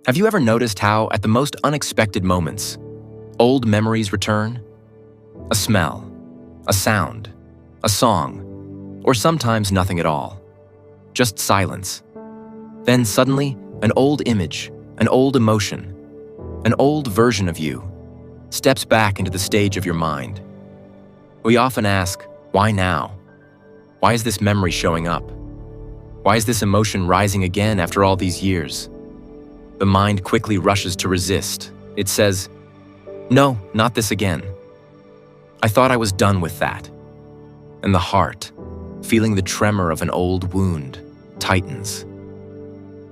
Have you ever noticed how, at the most unexpected moments, old memories return? A smell, a sound, a song, or sometimes nothing at all. Just silence. Then suddenly, an old image, an old emotion, an old version of you steps back into the stage of your mind. We often ask, why now? Why is this memory showing up? Why is this emotion rising again after all these years? The mind quickly rushes to resist. It says, no, not this again. I thought I was done with that. And the heart, feeling the tremor of an old wound, tightens.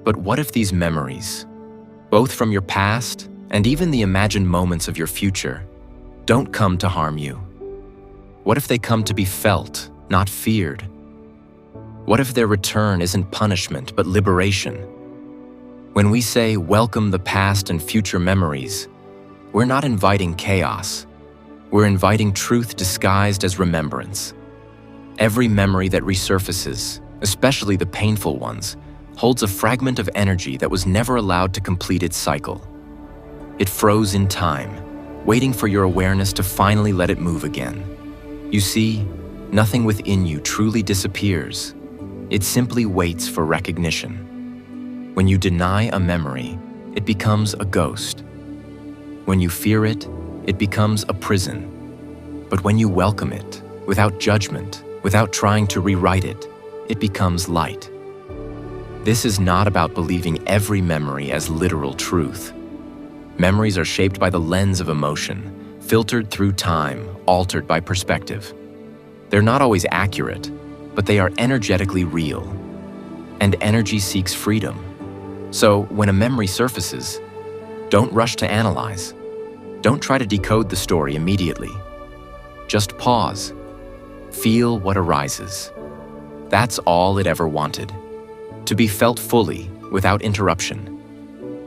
But what if these memories, both from your past and even the imagined moments of your future, don't come to harm you? What if they come to be felt, not feared? What if their return isn't punishment but liberation? When we say welcome the past and future memories, we're not inviting chaos. We're inviting truth disguised as remembrance. Every memory that resurfaces, especially the painful ones, holds a fragment of energy that was never allowed to complete its cycle. It froze in time, waiting for your awareness to finally let it move again. You see, nothing within you truly disappears. It simply waits for recognition. When you deny a memory, it becomes a ghost. When you fear it, it becomes a prison. But when you welcome it, without judgment, without trying to rewrite it, it becomes light. This is not about believing every memory as literal truth. Memories are shaped by the lens of emotion, filtered through time, altered by perspective. They're not always accurate, but they are energetically real. And energy seeks freedom. So when a memory surfaces, don't rush to analyze. Don't try to decode the story immediately. Just pause. Feel what arises. That's all it ever wanted. To be felt fully, without interruption.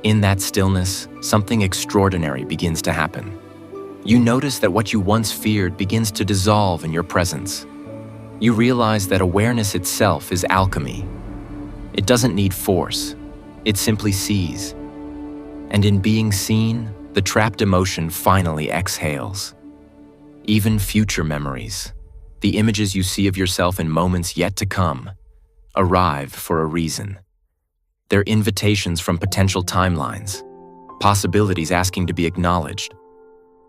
In that stillness, something extraordinary begins to happen. You notice that what you once feared begins to dissolve in your presence. You realize that awareness itself is alchemy. It doesn't need force. It simply sees. And in being seen, the trapped emotion finally exhales. Even future memories, the images you see of yourself in moments yet to come, arrive for a reason. They're invitations from potential timelines, possibilities asking to be acknowledged.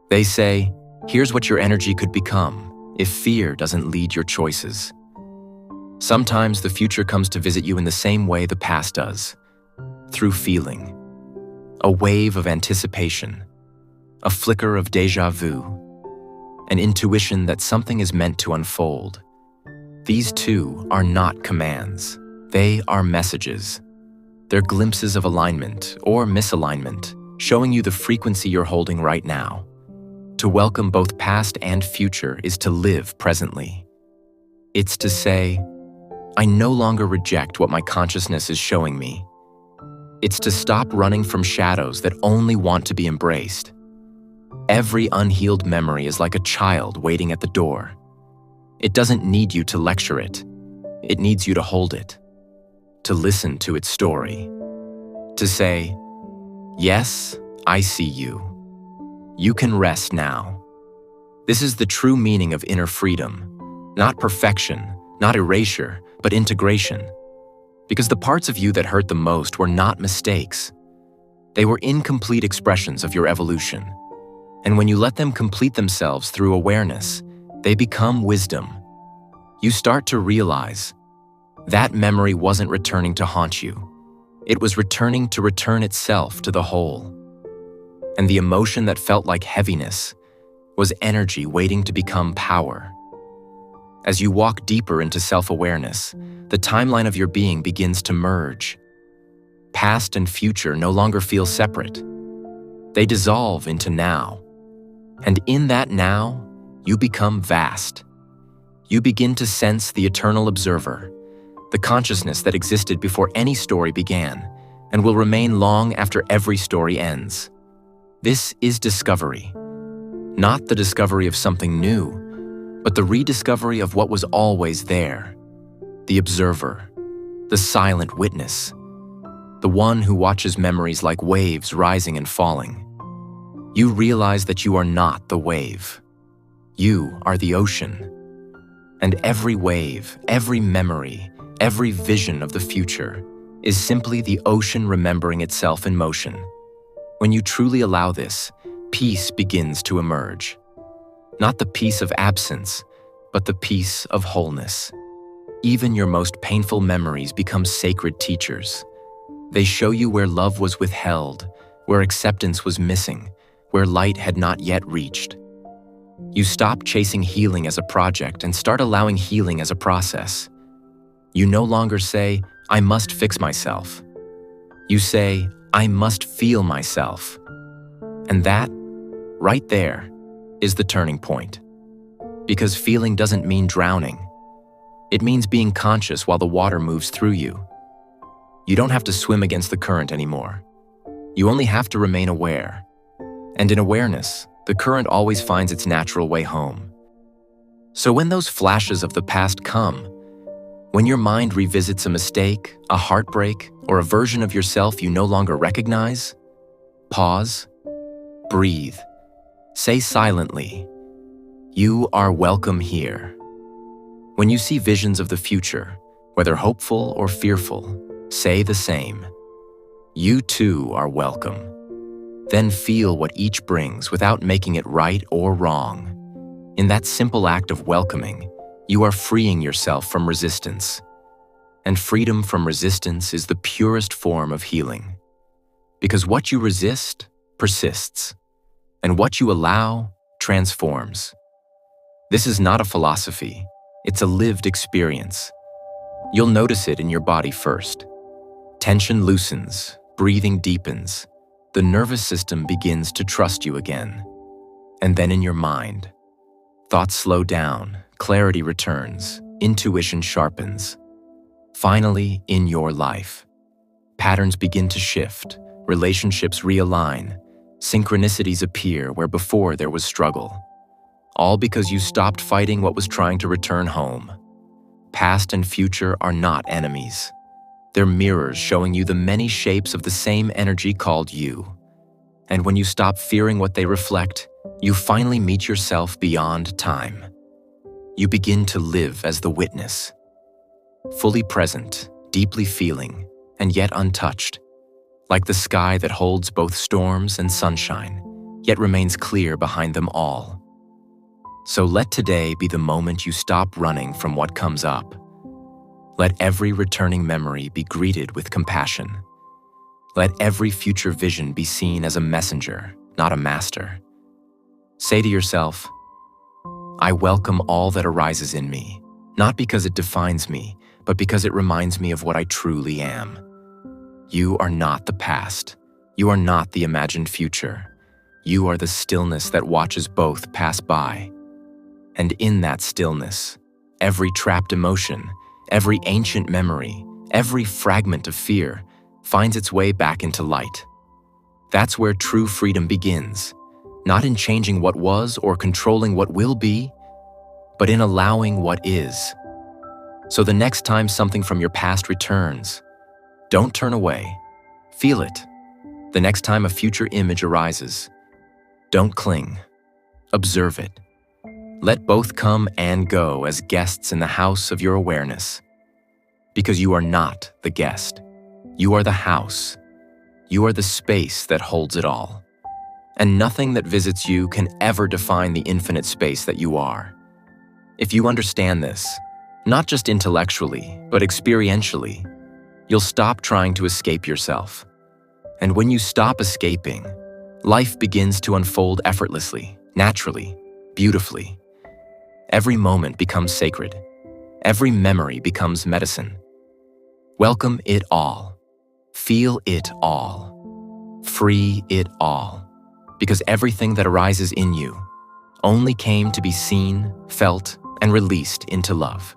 They say, here's what your energy could become if fear doesn't lead your choices. Sometimes the future comes to visit you in the same way the past does, through feeling. A wave of anticipation, a flicker of déjà vu, an intuition that something is meant to unfold. These two are not commands. They are messages. They're glimpses of alignment or misalignment, showing you the frequency you're holding right now. To welcome both past and future is to live presently. It's to say, I no longer reject what my consciousness is showing me. It's to stop running from shadows that only want to be embraced. Every unhealed memory is like a child waiting at the door. It doesn't need you to lecture it. It needs you to hold it, to listen to its story, to say, yes, I see you. You can rest now. This is the true meaning of inner freedom, not perfection, not erasure, but integration. Because the parts of you that hurt the most were not mistakes. They were incomplete expressions of your evolution. And when you let them complete themselves through awareness, they become wisdom. You start to realize that memory wasn't returning to haunt you. It was returning to return itself to the whole. And the emotion that felt like heaviness was energy waiting to become power. As you walk deeper into self-awareness, the timeline of your being begins to merge. Past and future no longer feel separate. They dissolve into now. And in that now, you become vast. You begin to sense the eternal observer, the consciousness that existed before any story began and will remain long after every story ends. This is discovery. Not the discovery of something new, but the rediscovery of what was always there. The observer, the silent witness, the one who watches memories like waves rising and falling. You realize that you are not the wave. You are the ocean. And every wave, every memory, every vision of the future is simply the ocean remembering itself in motion. When you truly allow this, peace begins to emerge. Not the peace of absence, but the peace of wholeness. Even your most painful memories become sacred teachers. They show you where love was withheld, where acceptance was missing, where light had not yet reached. You stop chasing healing as a project and start allowing healing as a process. You no longer say, "I must fix myself." You say, "I must feel myself." And that, right there, is the turning point. Because feeling doesn't mean drowning. It means being conscious while the water moves through you. You don't have to swim against the current anymore. You only have to remain aware. And in awareness, the current always finds its natural way home. So when those flashes of the past come, when your mind revisits a mistake, a heartbreak, or a version of yourself you no longer recognize, pause, breathe, say silently, "You are welcome here." When you see visions of the future, whether hopeful or fearful, say the same. You too are welcome. Then feel what each brings without making it right or wrong. In that simple act of welcoming, you are freeing yourself from resistance. And freedom from resistance is the purest form of healing. Because what you resist persists, and what you allow transforms. This is not a philosophy, it's a lived experience. You'll notice it in your body first. Tension loosens, breathing deepens. The nervous system begins to trust you again. And then in your mind, thoughts slow down, clarity returns, intuition sharpens. Finally, in your life, patterns begin to shift, relationships realign, synchronicities appear where before there was struggle. All because you stopped fighting what was trying to return home. Past and future are not enemies. They're mirrors showing you the many shapes of the same energy called you. And when you stop fearing what they reflect, you finally meet yourself beyond time. You begin to live as the witness. Fully present, deeply feeling, and yet untouched. Like the sky that holds both storms and sunshine, yet remains clear behind them all. So let today be the moment you stop running from what comes up. Let every returning memory be greeted with compassion. Let every future vision be seen as a messenger, not a master. Say to yourself, "I welcome all that arises in me, not because it defines me, but because it reminds me of what I truly am." You are not the past. You are not the imagined future. You are the stillness that watches both pass by. And in that stillness, every trapped emotion, every ancient memory, every fragment of fear finds its way back into light. That's where true freedom begins, not in changing what was or controlling what will be, but in allowing what is. So the next time something from your past returns, don't turn away. Feel it. The next time a future image arises, don't cling. Observe it. Let both come and go as guests in the house of your awareness. Because you are not the guest. You are the house. You are the space that holds it all. And nothing that visits you can ever define the infinite space that you are. If you understand this, not just intellectually, but experientially, you'll stop trying to escape yourself. And when you stop escaping, life begins to unfold effortlessly, naturally, beautifully. Every moment becomes sacred. Every memory becomes medicine. Welcome it all. Feel it all. Free it all. Because everything that arises in you only came to be seen, felt, and released into love.